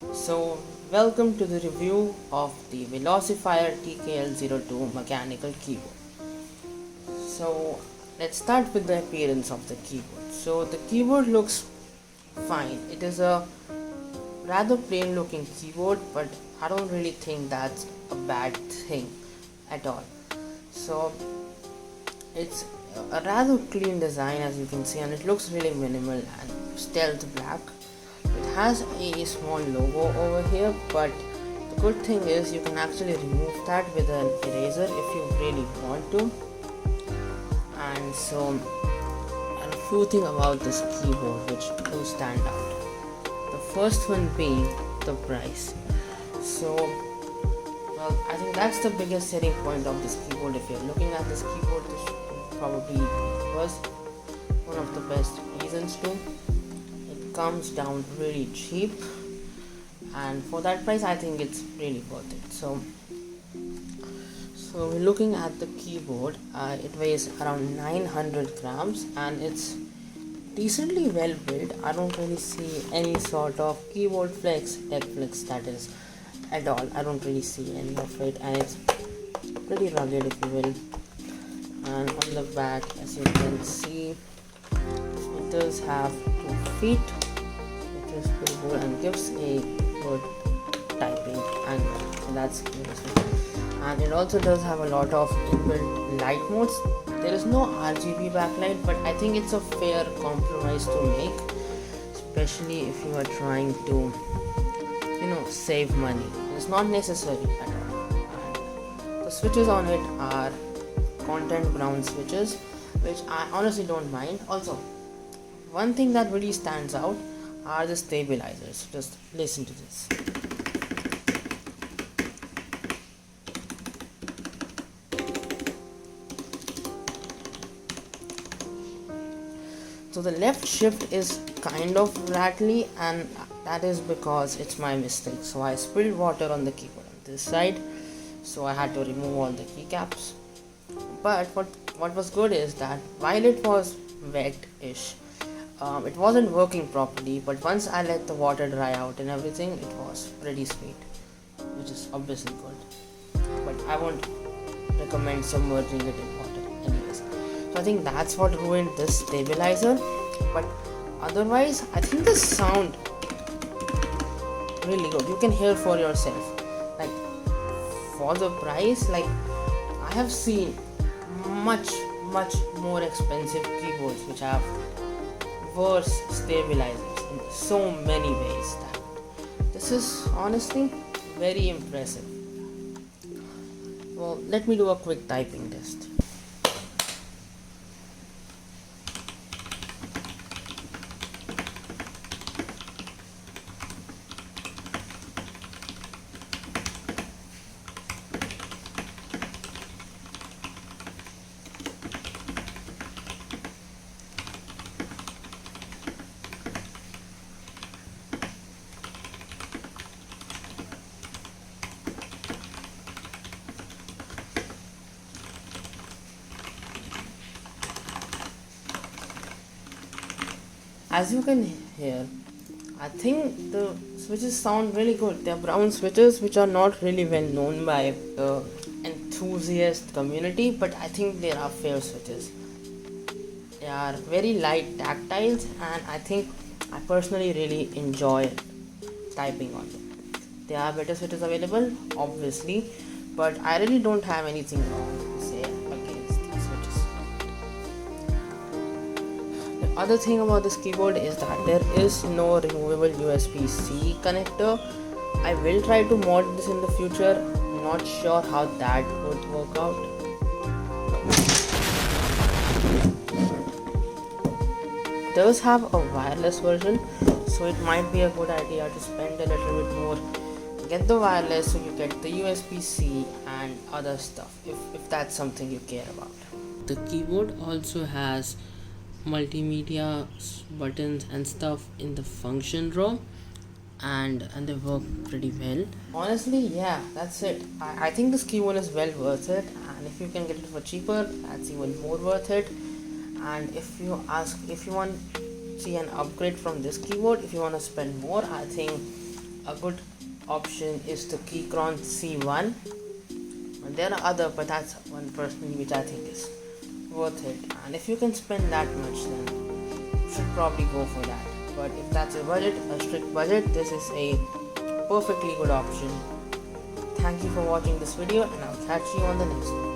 So, welcome to the review of the Velocifire TKL02 mechanical keyboard. So, let's start with the appearance of the keyboard. So, the keyboard looks fine. It is a rather plain looking keyboard, but I don't really think that's a bad thing at all. So, it's a rather clean design as you can see, and it looks really minimal and stealth black. It has a small logo over here, but the good thing is you can actually remove that with an eraser if you really want to. And so, a few things about this keyboard which do stand out. The first one being the price. So, well, I think that's the biggest selling point of this keyboard. If you're looking at this keyboard, this probably was one of the best reasons to. It comes down really cheap, and for that price I think it's really worth it. So we're looking at the keyboard. It weighs around 900 grams and it's decently well built. I don't really see any sort of keyboard flex, tech flex, that is, at all. I don't really see any of it, and it's pretty rugged, if you will. And on the back, as you can see, it does have 2 feet, which is pretty good and gives a good typing angle, so that's useful. And it also does have a lot of inbuilt light modes. There is no RGB backlight, but I think it's a fair compromise to make, especially if you are trying to save money. It's not necessary at all. And the switches on it are content brown switches, which I honestly don't mind. Also, one thing that really stands out are the stabilizers. Just listen to this. So the left shift is kind of rattly, and that is because it's my mistake. So I spilled water on the keyboard on this side, so I had to remove all the keycaps. But what was good is that while it was wet-ish, it wasn't working properly, but once I let the water dry out and everything, it was pretty sweet, which is obviously good. But I won't recommend submerging it in water anyways. So I think that's what ruined this stabilizer, but otherwise I think the sound really good. You can hear for yourself. Like, for the price, like, I have seen much more expensive keyboards which have worse stabilizers in so many ways that this is honestly very impressive. Well, let me do a quick typing test. As you can hear, I think the switches sound really good. They are brown switches which are not really well known by the enthusiast community, but I think they are fair switches. They are very light tactiles, and I think I personally really enjoy typing on them. There are better switches available, obviously, but I really don't have anything wrong to say against these switches. The other thing about this keyboard is that there is no removable USB-C connector. I will try to mod this in the future. Not sure how that would work out. It does have a wireless version, so it might be a good idea to spend a little bit more, get the wireless so you get the USB-C and other stuff if that's something you care about. The keyboard also has multimedia buttons and stuff in the function row, and they work pretty well. Honestly, yeah, that's it. I think this keyboard is well worth it, and if you can get it for cheaper, that's even more worth it. And if you want see an upgrade from this keyboard, if you want to spend more, I think a good option is the Keychron C1. And there are other, but that's one personally which I think is worth it. And if you can spend that much, then you should probably go for that. But if that's a budget, a strict budget, this is a perfectly good option. Thank you for watching this video, and I'll catch you on the next one.